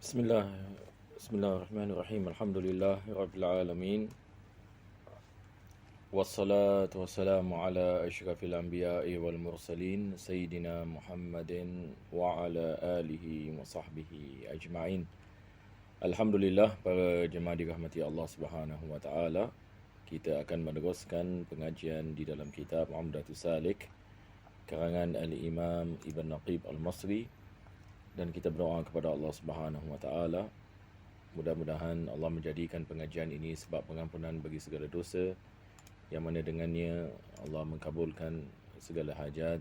Bismillah, Bismillahirrahmanirrahim. Alhamdulillah Rabbil Alamin. Wassalatu wassalamu ala asyrafil anbiya'i wal mursalin Sayyidina Muhammadin wa ala alihi wa sahbihi ajma'in. Alhamdulillah, para jemaah dirahmati Allah Subhanahu wa taala. Kita akan meneruskan pengajian di dalam kitab Umdatus Salik karangan Al-Imam Ibn Naqib Al-Masri, dan kita berdoa kepada Allah Subhanahu wa taala, mudah-mudahan Allah menjadikan pengajian ini sebab pengampunan bagi segala dosa, yang mana dengannya Allah mengkabulkan segala hajat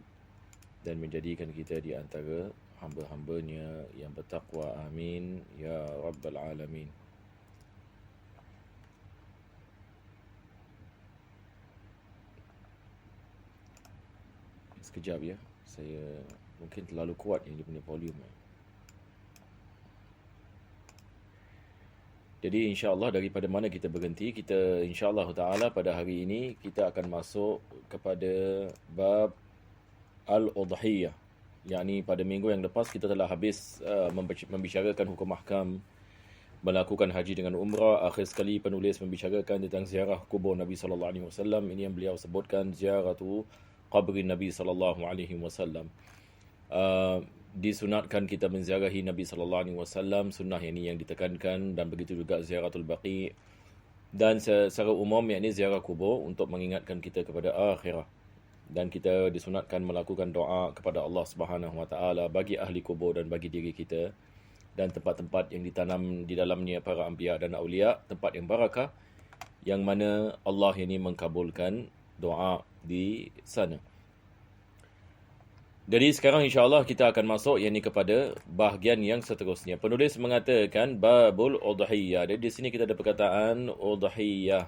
dan menjadikan kita di antara hamba-hambanya yang bertakwa. Amin ya rabbal alamin. Sekejap ya, saya mungkin terlalu kuat yang dia punya volume. Jadi insya-Allah daripada mana kita berhenti, kita insya-Allah taala pada hari ini kita akan masuk kepada bab al-udhiyah. Yakni pada minggu yang lepas kita telah habis membicarakan hukum ahkam melakukan haji dengan umrah. Akhir sekali penulis membicarakan tentang ziarah kubur Nabi sallallahu alaihi wasallam. Ini yang beliau sebutkan ziaratu qabri Nabi sallallahu alaihi wasallam. Disunatkan kita menziarahi Nabi sallallahu alaihi wasallam, sunnah ini yang ditekankan, dan begitu juga ziaratul baqi, dan secara umum yakni ziarah kubur untuk mengingatkan kita kepada akhirat. Dan kita disunatkan melakukan doa kepada Allah Subhanahu wa taala bagi ahli kubur dan bagi diri kita, dan tempat-tempat yang ditanam di dalamnya para anbiya dan aulia, tempat yang barakah yang mana Allah ini mengkabulkan doa di sana. Jadi sekarang insya-Allah kita akan masuk yakni kepada bahagian yang seterusnya. Penulis mengatakan babul udhiyah. Jadi di sini kita ada perkataan udhiyah.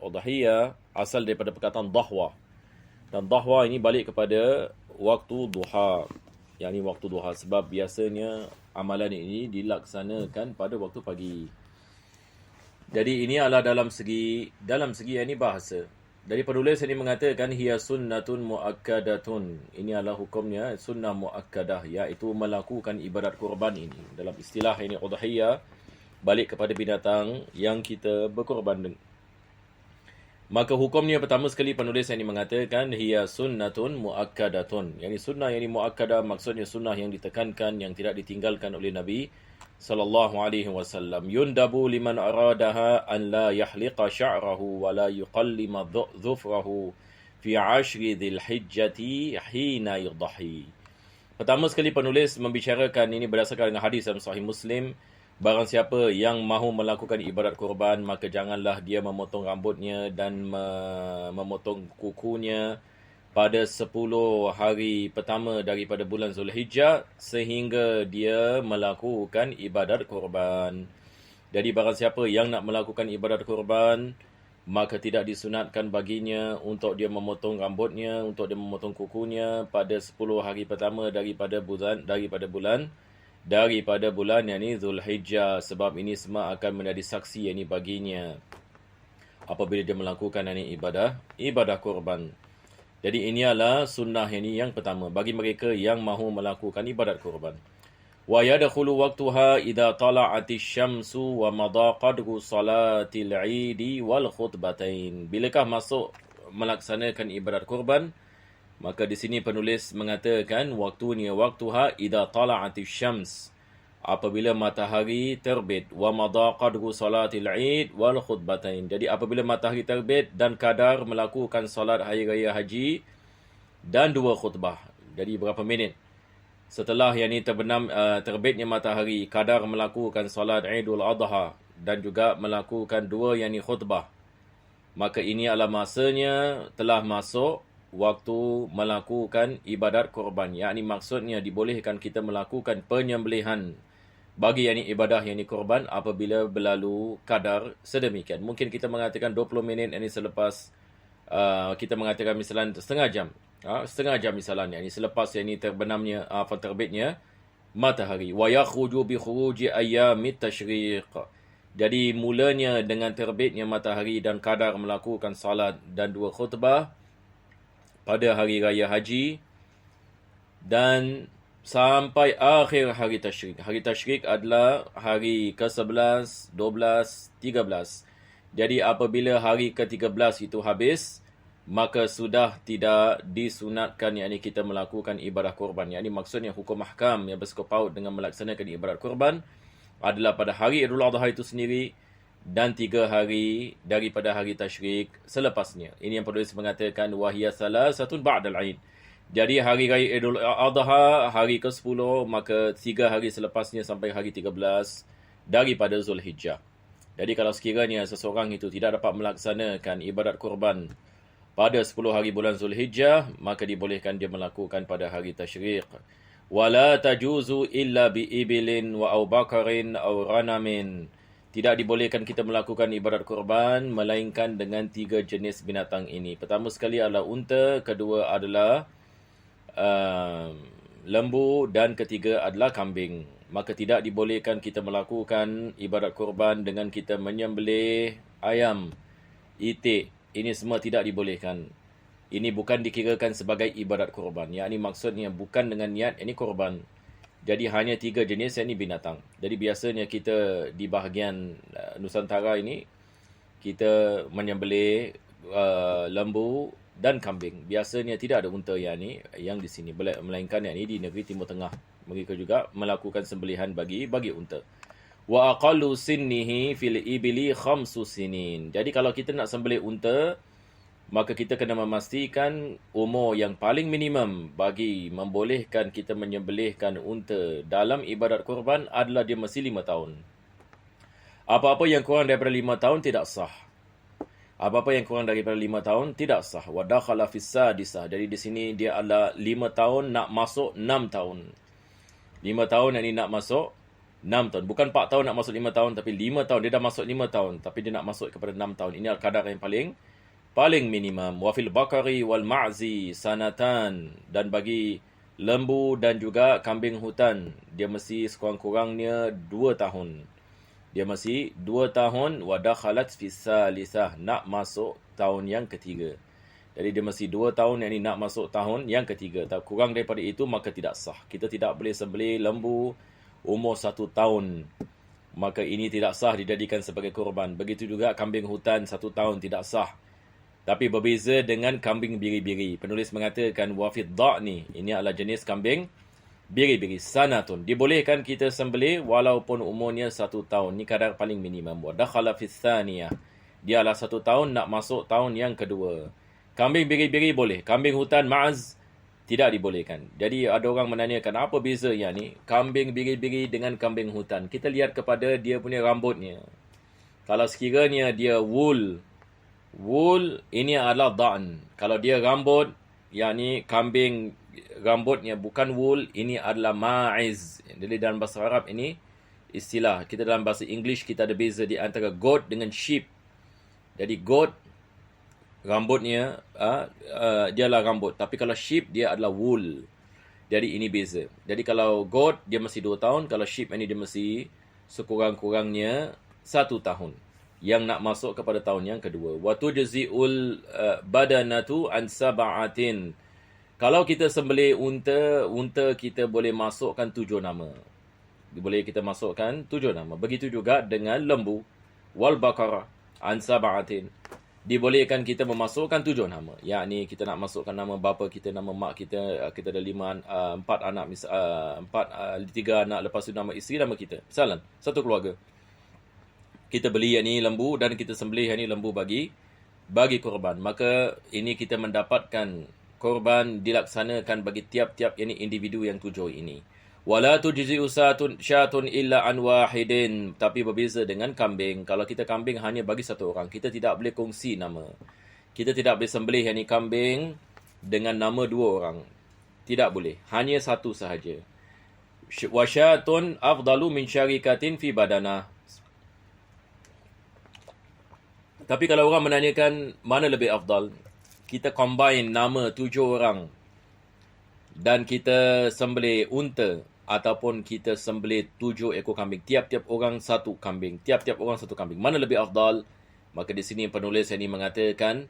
Udhiyah asal daripada perkataan dahwa. Dan dahwa ini balik kepada waktu duha. Yakni waktu duha, sebab biasanya amalan ini dilaksanakan pada waktu pagi. Jadi ini adalah dalam segi yakni bahasa. Dari penulis ini mengatakan hiya sunnatun muakkadatun. Ini adalah hukumnya sunnah muakkadah, iaitu melakukan ibadat kurban ini. Dalam istilah ini udhiyah balik kepada binatang yang kita berkorban. Maka hukumnya pertama sekali penulis ini mengatakan hiya sunnatun muakkadatun. Yani sunnah yang muakkadah maksudnya sunnah yang ditekankan, yang tidak ditinggalkan oleh Nabi sallallahu alaihi wasallam. Yundabu liman aradaha an la yahliqa sya'rahu wa la yuqallima dhufrahu fi 'ashri dhil hijjati hina yudhi. Pertama sekali penulis membicarakan ini berdasarkan dengan hadis dalam Sahih Muslim, barang siapa yang mahu melakukan ibadat kurban, maka janganlah dia memotong rambutnya dan memotong kukunya pada 10 hari pertama daripada bulan Zulhijjah sehingga dia melakukan ibadat kurban. Jadi barang siapa yang nak melakukan ibadat kurban, maka tidak disunatkan baginya untuk dia memotong rambutnya, untuk dia memotong kukunya pada 10 hari pertama daripada bulan yakni Zulhijjah, sebab ini semua akan menjadi saksi yakni baginya apabila dia melakukan yakni ibadah kurban. Jadi ini adalah sunnah ini yang pertama bagi mereka yang mahu melakukan ibadat kurban. Wa yadkhulu waqtaha idza tala'atis syamsu wa madha qadru salatil 'idi wal khutbatain. Bilakah masuk melaksanakan ibadat kurban? Maka di sini penulis mengatakan waqtuha idza tala'atis syams, apabila matahari terbit, wa madha qadru salatil 'id wal khutbatain. Jadi apabila matahari terbit dan kadar melakukan solat hari raya haji dan 2 khutbah. Jadi berapa minit setelah yang ini terbitnya matahari, kadar melakukan solat Idul Adha dan juga melakukan 2 yang ini khutbah, maka ini adalah masanya telah masuk waktu melakukan ibadat kurban. Yakni maksudnya dibolehkan kita melakukan penyembelihan bagi yakni ibadah yakni kurban apabila berlalu kadar sedemikian. Mungkin kita mengatakan 20 minit yakni selepas kita mengatakan misalnya setengah jam misalnya yakni selepas yakni terbitnya matahari. Wa yakhruju bi khuruji ayyamit tasyriq. Jadi mulanya dengan terbitnya matahari dan kadar melakukan salat dan 2 khutbah pada hari raya haji, dan sampai akhir hari tasyrik. Hari tasyrik adalah hari ke-11, 12, 13. Jadi apabila hari ke-13 itu habis, maka sudah tidak disunatkan, yakni kita melakukan ibadah kurban. Yakni maksudnya hukum ahkam yang bersangkut paut dengan melaksanakan ibadat kurban adalah pada hari Idul Adha itu sendiri dan 3 hari daripada hari tasyrik selepasnya. Ini yang penulis mengatakan wahiyya salasatun ba'dal Aid. Jadi hari raya Idul Adha hari ke-10, maka 3 hari selepasnya sampai hari 13 daripada Zulhijjah. Jadi kalau sekiranya seseorang itu tidak dapat melaksanakan ibadat kurban pada 10 hari bulan Zulhijjah, maka dibolehkan dia melakukan pada hari tasyrik. Wala tajuzu illa bi ibilin wa au bakarin au ranamin. Tidak dibolehkan kita melakukan ibadat kurban melainkan dengan 3 jenis binatang ini. Pertama sekali adalah unta, kedua adalah lembu dan ketiga adalah kambing. Maka tidak dibolehkan kita melakukan ibadat kurban dengan kita menyembelih ayam, itik. Ini semua tidak dibolehkan. Ini bukan dikirakan sebagai ibadat kurban. Yang ini maksudnya bukan dengan niat ini kurban. Jadi hanya 3 jenis yang ini binatang. Jadi biasanya kita di bahagian Nusantara ini, kita menyembelih lembu dan kambing. Biasanya tidak ada unta yang di sini. Melainkan yang ini di negeri Timur Tengah. Mereka juga melakukan sembelihan bagi unta. Wa aqallu sinnihi fil ibili 5 sinin. Jadi kalau kita nak sembelih unta, maka kita kena memastikan umur yang paling minimum bagi membolehkan kita menyembelihkan unta dalam ibadat kurban adalah dia mesti 5 tahun. Apa-apa yang kurang daripada 5 tahun tidak sah. Apa-apa yang kurang daripada 5 tahun tidak sah. Wa dakhala fis sadisah. Jadi di sini dia adalah 5 tahun nak masuk 6 tahun. 5 tahun yang ini nak masuk 6 tahun. Bukan 4 tahun nak masuk 5 tahun, tapi 5 tahun. Dia dah masuk 5 tahun, tapi dia nak masuk kepada 6 tahun. Ini adalah kadar yang paling minimum. Wa fil bakari wal ma'zi sanatan. Dan bagi lembu dan juga kambing hutan, dia mesti sekurang-kurangnya 2 tahun. Dia mesti 2 tahun. Wa dakhalat fis salisah. Nak masuk tahun yang ketiga. Jadi dia mesti 2 tahun yang ini nak masuk tahun yang ketiga. Tak kurang daripada itu maka tidak sah. Kita tidak boleh sembelih lembu umur 1 tahun. Maka ini tidak sah dijadikan sebagai kurban. Begitu juga kambing hutan 1 tahun tidak sah. Tapi berbeza dengan kambing biri-biri. Penulis mengatakan wafid da'ni. Ini adalah jenis kambing biri-biri. Sanatun. Dibolehkan kita sembelih walaupun umurnya 1 tahun. Ini kadar paling minimum. Wa dakhala fis thaniyah. Dia adalah 1 tahun nak masuk tahun yang kedua. Kambing biri-biri boleh. Kambing hutan ma'az tidak dibolehkan. Jadi ada orang menanyakan apa bezanya ni kambing biri-biri dengan kambing hutan. Kita lihat kepada dia punya rambutnya. Kalau sekiranya dia wool ini adalah da'n. Kalau dia rambut, yakni kambing rambutnya bukan wool, ini adalah ma'iz. Jadi dalam bahasa Arab ini istilah. Kita dalam bahasa English kita ada beza di antara goat dengan sheep. Jadi goat rambutnya dia adalah rambut, tapi kalau sheep dia adalah wool. Jadi ini beza. Jadi kalau goat dia mesti 2 tahun, kalau sheep ini dia mesti sekurang-kurangnya 1 tahun. Yang nak masuk kepada tahun yang kedua. Wa tujzi'ul badanatu an sab'atin. Kalau kita sembelih unta kita boleh masukkan 7 nama. Boleh kita masukkan 7 nama. Begitu juga dengan lembu. Wal bakara an sab'atin. Dibolehkan kita memasukkan 7 nama. Yakni kita nak masukkan nama bapa kita, nama mak kita. Kita ada 4 anak, 3 anak. Lepas tu nama isteri, nama kita. Misalnya, satu keluarga. Kita beli yang ni lembu dan kita sembelih yang ni lembu bagi korban. Maka ini kita mendapatkan korban dilaksanakan bagi tiap-tiap yang ni individu yang 7 ini. Wala tujzi'u syatun illa an wahidin. Tapi berbeza dengan kambing. Kalau kita kambing hanya bagi 1 orang, kita tidak boleh kongsi nama. Kita tidak boleh sembelih yang ni kambing dengan nama 2 orang. Tidak boleh. Hanya 1 sahaja. Wa syatun afdalu min syarikatin fi badanah. Tapi kalau orang menanyakan mana lebih afdal, kita combine nama 7 orang dan kita sembelih unta ataupun kita sembelih 7 ekor kambing. Tiap-tiap orang 1 kambing. Tiap-tiap orang 1 kambing. Mana lebih afdal? Maka di sini penulis ini mengatakan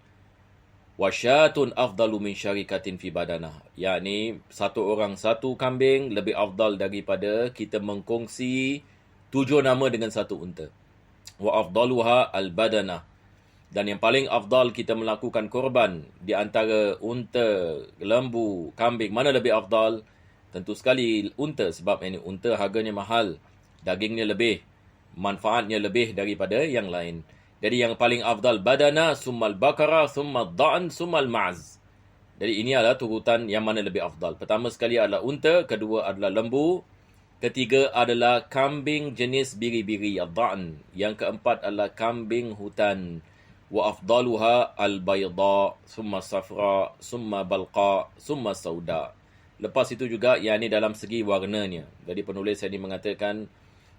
Wasyatun afdalu min syarikatin fi badanah. Yakni satu orang satu kambing lebih afdal daripada kita mengkongsi 7 nama dengan satu unta. Wa afdaluha al-badanah. Dan yang paling afdal kita melakukan korban di antara unta, lembu, kambing, mana lebih afdal? Tentu sekali unta, sebab ini unta harganya mahal, dagingnya lebih, manfaatnya lebih daripada yang lain. Jadi yang paling afdal badana, summal bakara, summal da'an, summal ma'az. Jadi ini adalah turutan yang mana lebih afdal. Pertama sekali adalah unta, kedua adalah lembu, ketiga adalah kambing jenis biri-biri, ad-da'an. Yang keempat adalah kambing hutan. Wa afdaluha al-bayda, summa safra, summa balqa, summa sauda. Lepas itu juga, yang ini dalam segi warnanya. Jadi penulis ini mengatakan,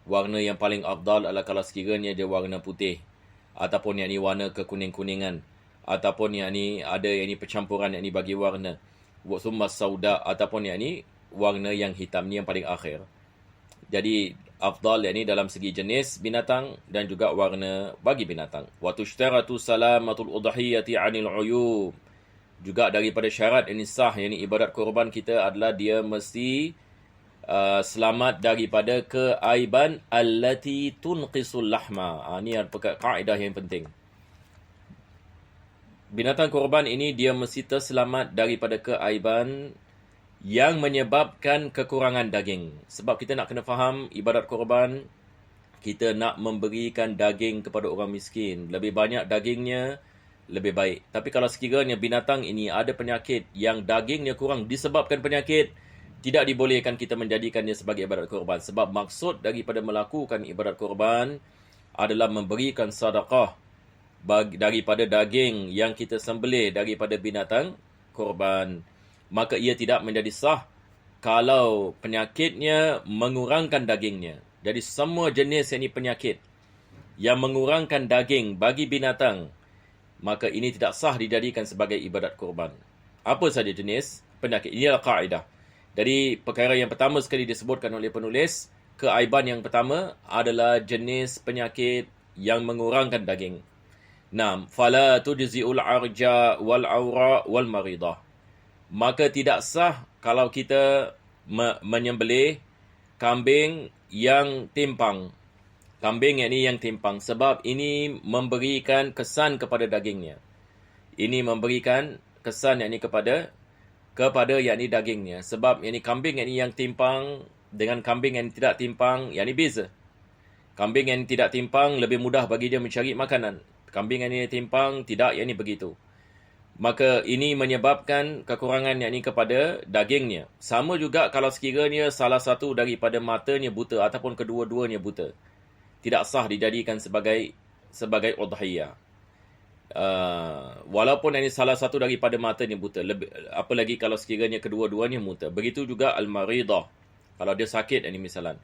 warna yang paling afdal adalah kalau sekiranya dia warna putih. Ataupun yang ini warna kekuning-kuningan. Ataupun yang ini ada yang ini percampuran yang ini bagi warna. Summa sauda, ataupun yang ini warna yang hitam. Ini yang paling akhir. Jadi afdal yang ini dalam segi jenis binatang dan juga warna bagi binatang. Wa tushtaratu salamatul udhiyati 'anil 'uyub. Juga daripada syarat ini sah, yang ini ibadat korban kita adalah dia mesti selamat daripada keaiban allati tunqisul lahma. Ini adalah kaedah yang penting. Binatang korban ini dia mesti terselamat daripada keaiban yang menyebabkan kekurangan daging. Sebab kita nak kena faham, ibadat korban, kita nak memberikan daging kepada orang miskin. Lebih banyak dagingnya, lebih baik. Tapi kalau sekiranya binatang ini ada penyakit yang dagingnya kurang disebabkan penyakit, tidak dibolehkan kita menjadikannya sebagai ibadat korban. Sebab maksud daripada melakukan ibadat korban adalah memberikan sedekah daripada daging yang kita sembelih daripada binatang korban. Maka ia tidak menjadi sah kalau penyakitnya mengurangkan dagingnya. Jadi semua jenis ini penyakit yang mengurangkan daging bagi binatang, maka ini tidak sah dijadikan sebagai ibadat korban. Apa saja jenis penyakit? Inilah kaedah. Jadi perkara yang pertama sekali disebutkan oleh penulis, keaiban yang pertama adalah jenis penyakit yang mengurangkan daging. Naam, fala tujzi'ul arja wal aura wal maridah. Maka tidak sah kalau kita menyembelih kambing yang timpang. Kambing ini yang timpang. Sebab ini memberikan kesan kepada dagingnya. Ini memberikan kesan yang ini kepada yang ini dagingnya. Sebab yang ini kambing yang ini yang timpang dengan kambing yang tidak timpang, yang ini beza. Kambing yang tidak timpang lebih mudah bagi dia mencari makanan. Kambing yang ini timpang, tidak, yang ini begitu. Maka ini menyebabkan kekurangan yang ini kepada dagingnya. Sama juga kalau sekiranya salah satu daripada matanya buta ataupun kedua-duanya buta. Tidak sah dijadikan sebagai udhiyah. Walaupun ini salah satu daripada matanya buta. Apalagi kalau sekiranya kedua-duanya buta. Begitu juga al-maridah. Kalau dia sakit, ini misalan.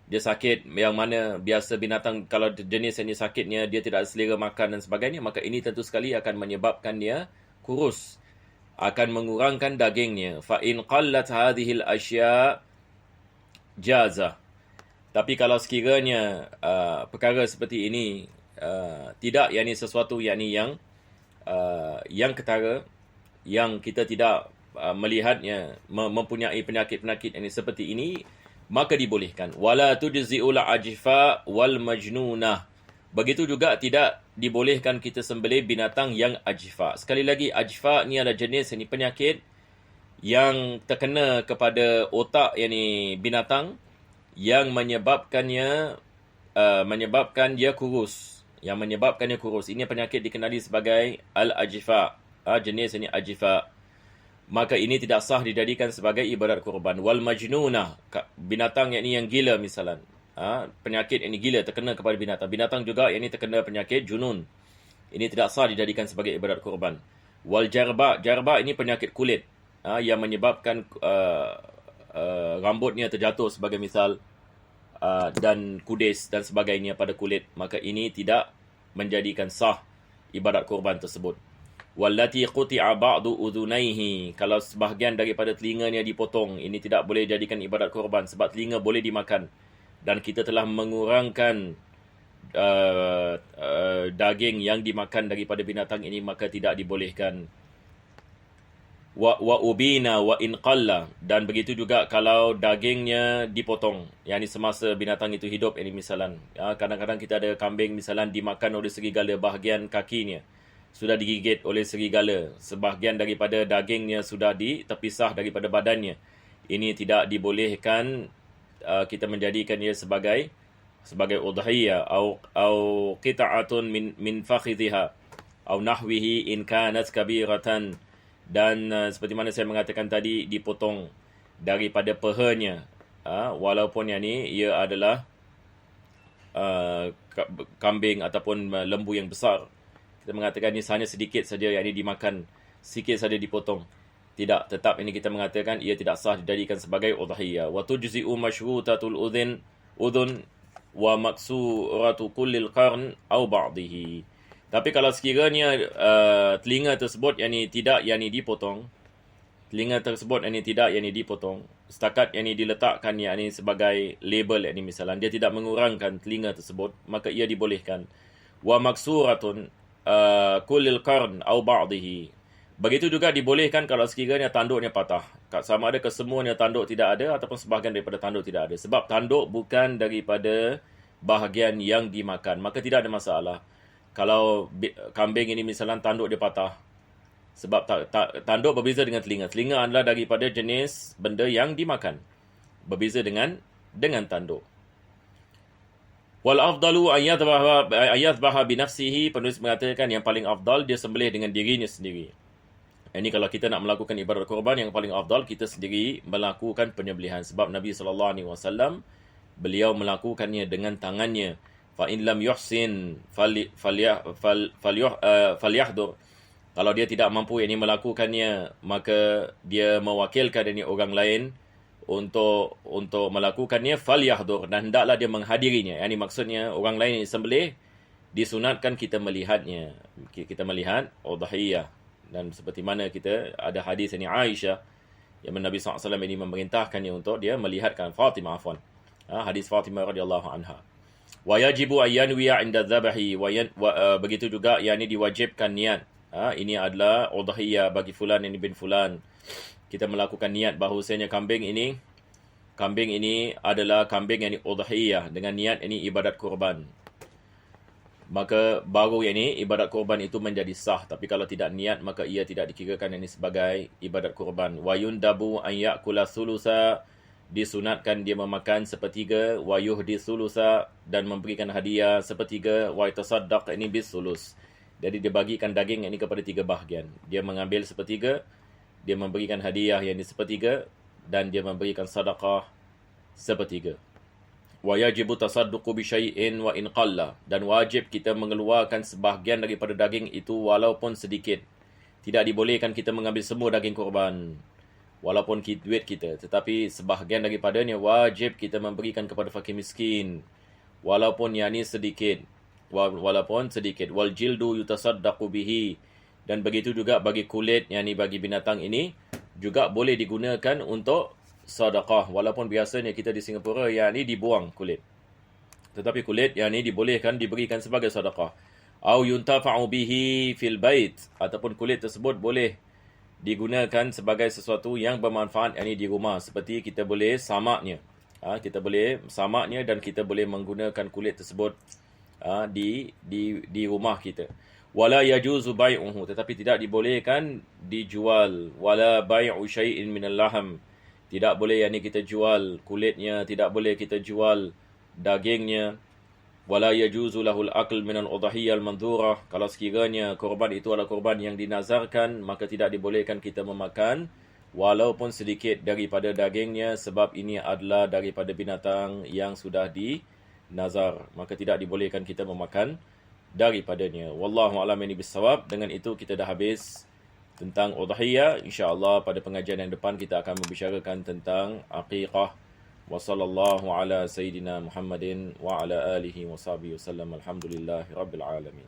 Dia sakit yang mana biasa binatang, kalau jenis ini sakitnya, dia tidak selera makan dan sebagainya. Maka ini tentu sekali akan menyebabkan dia kurus, akan mengurangkan dagingnya. Fa in qallat hadhil asya jaza. Tapi kalau sekiranya perkara seperti ini tidak, yakni sesuatu yakni yang ketara, yang kita tidak melihatnya mempunyai penyakit-penyakit ini seperti ini, maka dibolehkan. Wala tujzi'ul ajfa wal majnunah. Begitu juga tidak dibolehkan kita sembelih binatang yang ajfa. Sekali lagi, ajfa ni adalah jenis ini penyakit yang terkena kepada otak yakni binatang, yang menyebabkan dia kurus. Yang menyebabkannya kurus. Ini penyakit dikenali sebagai al-ajfa. Jenis ini ajfa. Maka ini tidak sah dijadikan sebagai ibadat korban. Wal majnunah. Binatang yang gila misalan. Penyakit ini gila terkena kepada binatang. Binatang juga yang ini terkena penyakit junun. Ini tidak sah dijadikan sebagai ibadat korban. Wal jarba. Jarba ini penyakit kulit. Yang menyebabkan rambutnya terjatuh sebagai misal. Dan kudis dan sebagainya pada kulit. Maka ini tidak menjadikan sah ibadat korban tersebut. Wallati quti'a ba'du udhunaihi. Kalau sebahagian daripada telinganya dipotong, ini tidak boleh jadikan ibadat korban. Sebab telinga boleh dimakan. Dan kita telah mengurangkan daging yang dimakan daripada binatang ini, maka tidak dibolehkan wa ubina wa in qalla, dan begitu juga kalau dagingnya dipotong, yakni semasa binatang itu hidup, ini misalan kadang-kadang kita ada kambing misalan dimakan oleh serigala, bahagian kakinya sudah digigit oleh serigala, sebahagian daripada dagingnya sudah terpisah daripada badannya. Ini tidak dibolehkan kita menjadikan ia sebagai udhiyah au qita'atun min fakhidhiha au nahwihi in kanat kabiratan. Dan seperti mana saya mengatakan tadi, dipotong daripada pehanya, walaupun yang ni ia adalah kambing ataupun lembu yang besar. Kita mengatakan ini hanya sedikit saja, yang ini dimakan, sikit saja dipotong. Tidak, tetap ini kita mengatakan ia tidak sah dijadikan sebagai udhiyah. Wa tujzi'u mashrutatul udhun wa maksuratu kullil qarn au ba'dihi. Tapi kalau sekiranya telinga tersebut tidak dipotong, setakat diletakkan sebagai label, misalnya dia tidak mengurangkan telinga tersebut, maka ia dibolehkan. Wa maksuratun kullil qarn au ba'dihi. Begitu juga dibolehkan kalau sekiranya tanduknya patah. Sama ada kesemuanya tanduk tidak ada ataupun sebahagian daripada tanduk tidak ada. Sebab tanduk bukan daripada bahagian yang dimakan, maka tidak ada masalah. Kalau kambing ini misalnya tanduk dia patah. Sebab tanduk berbeza dengan telinga. Telinga adalah daripada jenis benda yang dimakan. Berbeza dengan tanduk. Wal afdalu ayyathbaha binafsihi. Penulis mengatakan yang paling afdal dia sembelih dengan dirinya sendiri. Ini kalau kita nak melakukan ibadat korban, yang paling afdal kita sendiri melakukan penyembelihan. Sebab Nabi SAW beliau melakukannya dengan tangannya. Fa in lam yuhsin falyahdur. Kalau dia tidak mampu melakukannya, maka dia mewakilkan orang lain untuk melakukannya, falyahdur, dan hendaklah dia menghadirinya. Yani maksudnya orang lain yang sembelih disunatkan kita melihatnya. Kita melihat udhiyah. Dan seperti mana kita ada hadis ini Aisyah yang Nabi SAW ini memerintahkannya untuk dia melihatkan Fatimah, hadis Fatimah radhiyallahu anha. Wa yajibu ayyanwiya 'inda dzabahi, begitu juga diwajibkan niat. Ini adalah udhiyah bagi fulan ini bin fulan. Kita melakukan niat bahawasanya kambing ini adalah kambing yang udhiyah, dengan niat ini ibadat kurban. Maka baru ibadat kurban itu menjadi sah. Tapi kalau tidak niat, maka ia tidak dikirakan ini sebagai ibadat kurban. Wa yundabu an ya'kula thulutha, disunatkan dia memakan sepertiga, wa yuhdi thulutha, dan memberikan hadiah sepertiga, wa yatasaddaq ini bis thuluth. Jadi dia bagikan daging ini kepada 3 bahagian. Dia mengambil sepertiga, dia memberikan hadiah yang sepertiga, dan dia memberikan sedekah sepertiga. Wa yajibu tasadduqu bi syai'in wa in qalla, dan wajib kita mengeluarkan sebahagian daripada daging itu walaupun sedikit. Tidak dibolehkan kita mengambil semua daging korban walaupun duit kita, tetapi sebahagian daripadanya wajib kita memberikan kepada fakir miskin walaupun sedikit. Wal jildu yutasaddaqu bihi, dan begitu juga bagi kulit bagi binatang ini juga boleh digunakan untuk sedekah. Walaupun biasanya kita di Singapura dibuang kulit, tetapi kulit dibolehkan diberikan sebagai sedekah. Au yuntafa'u bihi fil bait, ataupun kulit tersebut boleh digunakan sebagai sesuatu yang bermanfaat di rumah, seperti kita boleh samaknya. Kita boleh samaknya dan kita boleh menggunakan kulit tersebut di rumah kita. Wala yajuzu bai'uhu, tetapi tidak dibolehkan dijual. Wala bai'u syai'in minal laham, tidak boleh kita jual kulitnya, tidak boleh kita jual dagingnya. Wala yajuzu lahul akl minal udhiyah al-mandhurah, kalau sekiranya korban itu adalah korban yang dinazarkan, maka tidak dibolehkan kita memakan walaupun sedikit daripada dagingnya, sebab ini adalah daripada binatang yang sudah dinazar, maka tidak dibolehkan kita memakan daripadanya. Wallahu a'lam bissawab. Dengan itu kita dah habis tentang udhiyah. InsyaAllah pada pengajian yang depan kita akan membicarakan tentang aqiqah. Wa sallallahu ala sayyidina Muhammadin wa ala alihi wa sahbihi wa sallam. Alhamdulillahi rabbil alamin.